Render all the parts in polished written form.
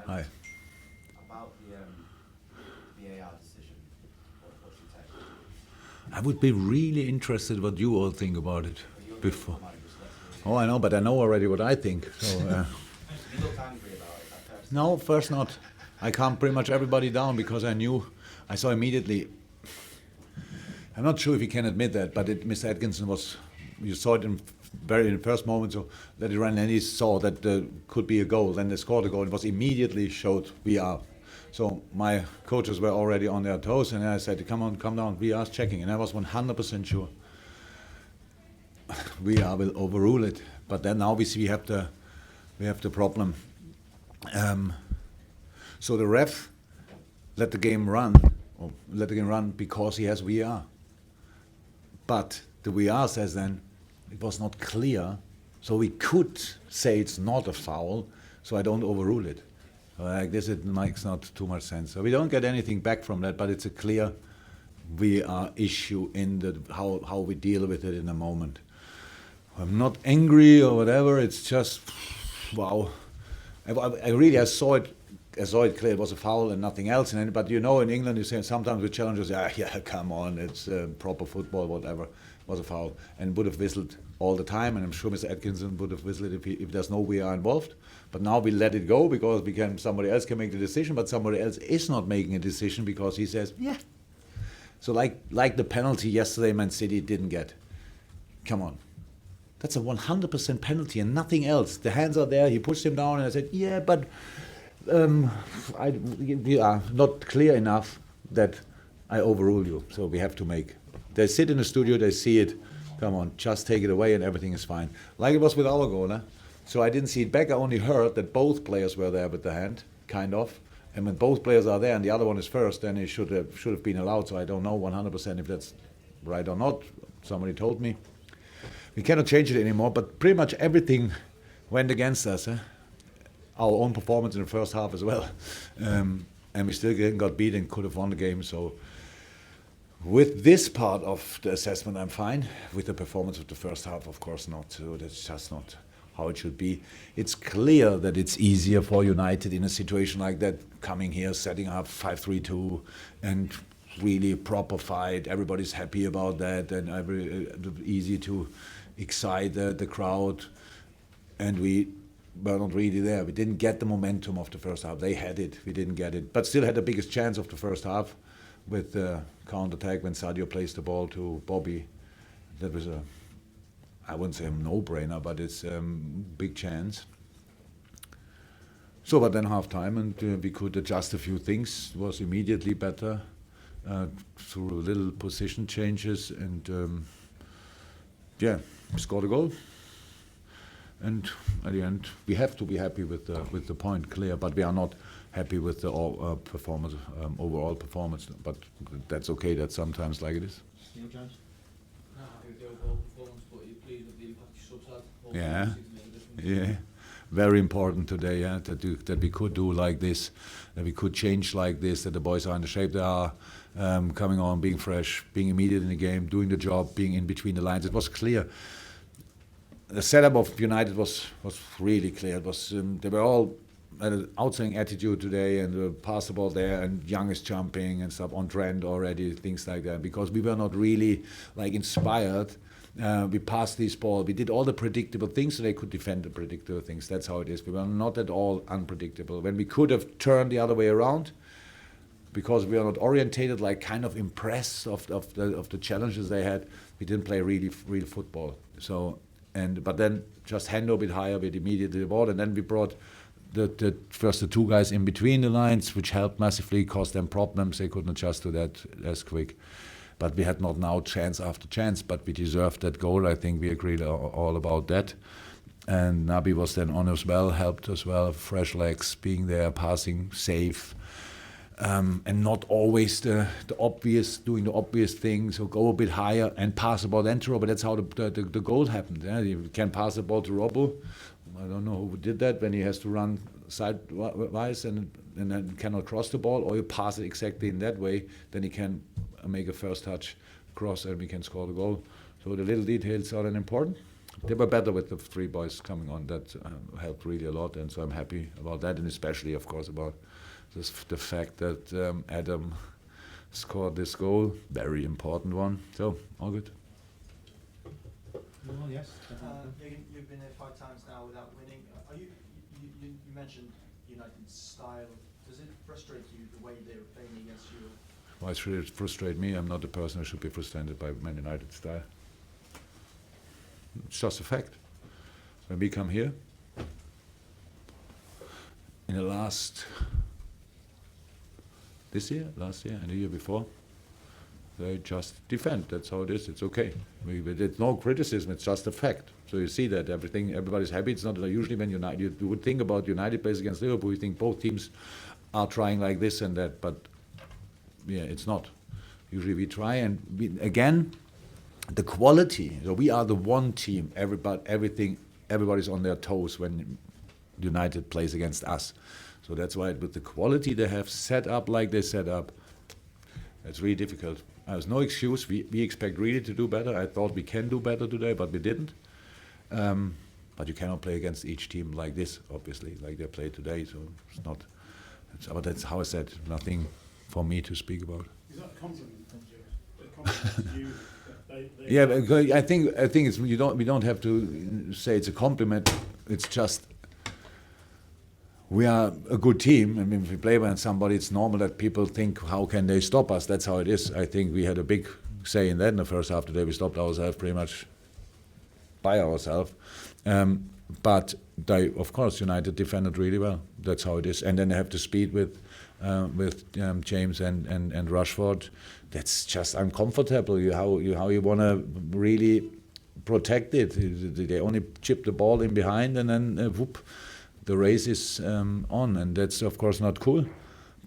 Hi. About the VAR decision, what you take? I would be really interested what you all think about it before. Might just let's Oh, I know, but I know already what I think. So, You looked angry about it at first. no, first not. I calmed pretty much everybody down because I saw immediately. I'm not sure if you can admit that, but Mr. Atkinson you saw it in the first moment, so that he ran and he saw that there could be a goal. Then they scored a goal. It was immediately showed VR. So my coaches were already on their toes, and I said, come on, come down, VR's checking. And I was 100% sure VR will overrule it. But then now we see we have the problem. So the ref let the game run because he has VR. But the VR says then it was not clear, so we could say it's not a foul, so I don't overrule it. Like this, it makes not too much sense. So we don't get anything back from that, but it's a clear VR issue in how we deal with it in a moment. I'm not angry or whatever. It's just wow. I saw it. I saw it clear. It was a foul and nothing else. But in England, you say sometimes with challengers, yeah, come on, it's proper football, whatever. It was a foul and would have whistled all the time. And I'm sure Mr. Atkinson would have whistled if there's no VR involved. But now we let it go because somebody else can make the decision, but somebody else is not making a decision because he says, yeah. So like the penalty yesterday, Man City didn't get. Come on. That's a 100% penalty and nothing else. The hands are there. He pushed him down, and I said, yeah, but we are not clear enough that I overrule you. So we have to they sit in the studio, they see it. Come on, just take it away and everything is fine. Like it was with our goal. Huh? So I didn't see it back. I only heard that both players were there with the hand, kind of. And when both players are there and the other one is first, then it should have been allowed. So I don't know 100% if that's right or not. Somebody told me. We cannot change it anymore, but pretty much everything went against us. Our own performance in the first half as well. And we still got beat and could have won the game. So with this part of the assessment, I'm fine. With the performance of the first half, of course not. So that's just not how it should be. It's clear that it's easier for United in a situation like that, coming here, setting up 5-3-2 and really proper fight. Everybody's happy about that and easy to excite the crowd. And we were not really there. We didn't get the momentum of the first half. They had it. We didn't get it. But still had the biggest chance of the first half with the counter-attack when Sadio placed the ball to Bobby. That was I wouldn't say a no-brainer, but it's a big chance. So, but then half-time, and we could adjust a few things. It was immediately better through little position changes, and we scored a goal. And at the end, we have to be happy with the point, clear. But we are not happy with the performance, overall performance. But that's okay. That's sometimes like it is. Neil Jones. Not happy with the overall performance, but you're pleased with the impact your subs had. Yeah, yeah. Very important today, yeah, that we could do like this, that we could change like this, that the boys are in the shape they are, coming on, being fresh, being immediate in the game, doing the job, being in between the lines. It was clear. The setup of United was really clear. It was they were all had an outstanding attitude today, and passed the ball there, and Young is jumping and stuff on trend already, things like that. Because we were not really like inspired. We passed this ball. We did all the predictable things so they could defend the predictable things. That's how it is. We were not at all unpredictable. When we could have turned the other way around, because we are not orientated, like kind of impressed of the challenges they had, we didn't play real football. So. But then just hand a bit higher with immediately the ball, and then we brought the two guys in between the lines, which helped massively, caused them problems. They couldn't adjust to that as quick. But we had not now chance after chance, but we deserved that goal. I think we agreed all about that. And Naby was then on as well, helped as well, fresh legs, being there, passing, safe. And not always doing the obvious thing. So go a bit higher and pass the ball then to Robbo. That's how the goal happened. Yeah? You can pass the ball to Robbo. I don't know who did that when he has to run sidewise and then cannot cross the ball, or you pass it exactly in that way. Then he can make a first touch cross and we can score the goal. So the little details are then important. they were better with the 3 boys coming on. That helped really a lot, and so I'm happy about that, and especially, of course, about the fact that Adam scored this goal, very important one. So all good. Well, yes. Jurgen, you've been here 5 times now without winning. Are you mentioned United's style. Does it frustrate you the way they're playing against you? Why should it frustrate me? I'm not the person who should be frustrated by Man United style. It's just a fact. When we come here, in the last year, and the year before, they just defend. That's how it is. It's okay. It's no criticism. It's just a fact. So you see that everybody's happy. It's not usually when United. You would think about United plays against Liverpool. You think both teams are trying like this and that, but yeah, it's not. Usually we try, and again, the quality. So we are the one team. Everybody's on their toes when United plays against us. So that's why with the quality they have set up like they set up, it's really difficult. There's no excuse. We expect really to do better. I thought we can do better today, but we didn't. But you cannot play against each team like this, obviously, like they played today. So it's not. But that's how I said. Nothing for me to speak about. Is that a compliment from you? A compliment to you? They Yeah, but I think it's we don't have to say it's a compliment. It's just we are a good team. I mean, if we play against somebody, it's normal that people think, how can they stop us? That's how it is. I think we had a big say in that in the first half today. We stopped ourselves pretty much by ourselves. But they, of course, United defended really well. That's how it is. And then they have the speed with James and Rashford. That's just uncomfortable. How you want to really protect it. They only chip the ball in behind, and then whoop, the race is on, and that's of course not cool.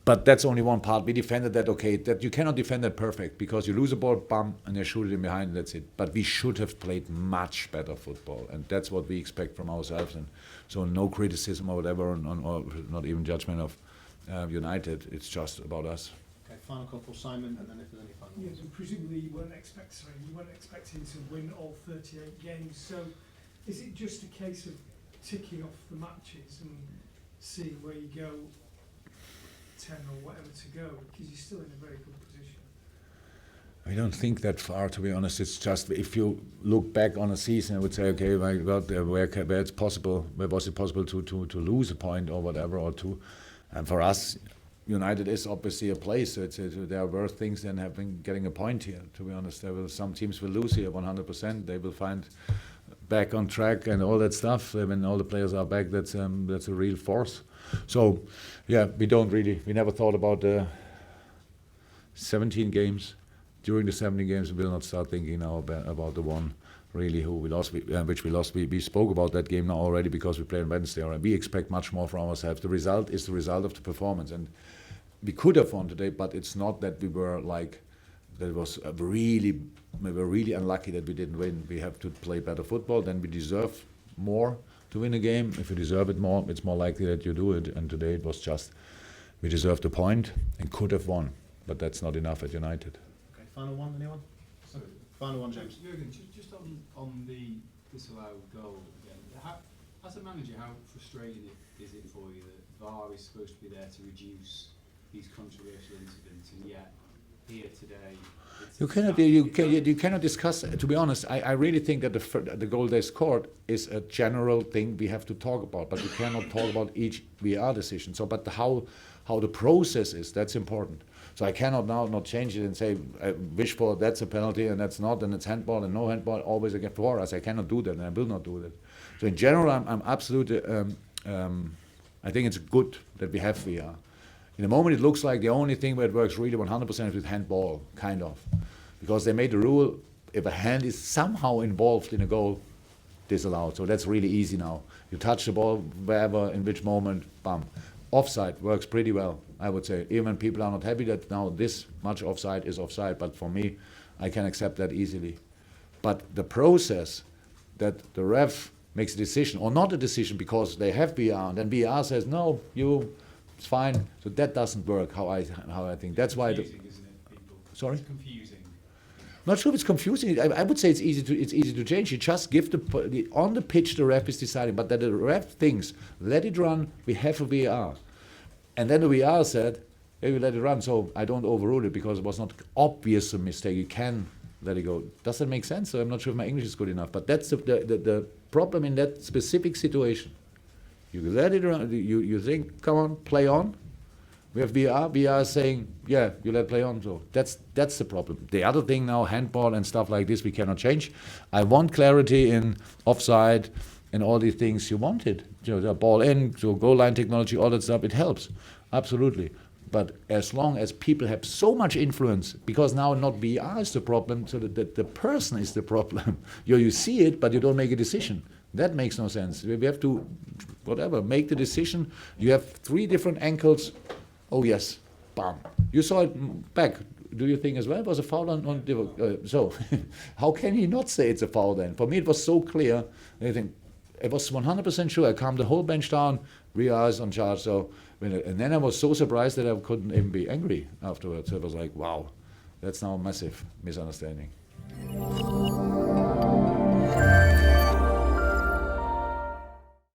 But that's only one part. We defended that okay. That you cannot defend that perfect because you lose a ball, bam, and they shoot it in behind. And that's it. But we should have played much better football, and that's what we expect from ourselves. And so no criticism or whatever, or not even judgment of United. It's just about us. Okay, final couple, Simon, and then if there's any final Yes, ones. and presumably you weren't expecting to win all 38 games. So is it just a case of ticking off the matches and seeing where you go 10 or whatever to go, because you're still in a very good position? I don't think that far, to be honest. It's just if you look back on a season, I would say, okay, where it's possible, where was it possible to lose a point or whatever or two, and for us, United is obviously a place. So there are worse things than getting a point here. To be honest, some teams will lose here 100%. They will find back on track and all that stuff. When all the players are back, that's a real force. So, yeah, we never thought about the 17 games. During the 17 games, we will not start thinking now about the one really who we lost, which we lost. We spoke about that game now already because we play on Wednesday. Already. We expect much more from ourselves. The result is the result of the performance, and we could have won today, but it's not that we were like that. We were really unlucky that we didn't win. We have to play better football. Then we deserve more to win a game. If you deserve it more, it's more likely that you do it. And today it was just we deserved a point and could have won, but that's not enough at United. Okay, final one, anyone? So, Final one, James. Jurgen, just on the disallowed goal again, as a manager, how frustrating is it for you that VAR is supposed to be there to reduce these controversial incidents, and yet here today You cannot discuss. To be honest, I really think that the goal they scored is a general thing we have to talk about, but we cannot talk about each VAR decision. So, but how the process is, that's important. So I cannot now not change it and say I wish for that's a penalty and that's not, and it's handball and no handball always against for us. I cannot do that, and I will not do that. So in general, I'm absolutely. I think it's good that we have VAR. In the moment, it looks like the only thing where it works really 100% is with handball, kind of. Because they made the rule, if a hand is somehow involved in a goal, disallowed. So that's really easy now. You touch the ball wherever, in which moment, bam. Offside works pretty well, I would say. Even people are not happy that now this much offside is offside, but for me, I can accept that easily. But the process that the ref makes a decision, or not a decision because they have VAR, and then VAR says, no, it's fine. So that doesn't work. How I think. That's why. confusing, isn't it, people? Sorry? It's confusing. Not sure if it's confusing. I would say it's easy to change. You just give on the pitch the ref is deciding, but that the ref thinks, let it run. We have a VAR, and then the VAR said, hey, we let it run, so I don't overrule it because it was not obvious a mistake. You can let it go. Does that make sense? So I'm not sure if my English is good enough, but that's the problem in that specific situation. You let it run. You think, come on, play on. We have VAR. VAR is saying, yeah, you let play on. So that's the problem. The other thing now, handball and stuff like this, we cannot change. I want clarity in offside and all these things. You want it. The ball in, so goal line technology, all that stuff. It helps, absolutely. But as long as people have so much influence, because now not VAR is the problem, so that the person is the problem. You see it, but you don't make a decision. That makes no sense. We have to, make the decision. You have 3 different ankles. Oh yes, bam. You saw it back. Do you think as well it was a foul on so how can he not say it's a foul then? For me it was so clear. I think it was 100% sure. I calmed the whole bench down. VAR is on charge. So and then I was so surprised that I couldn't even be angry afterwards. I was like, wow, that's now a massive misunderstanding.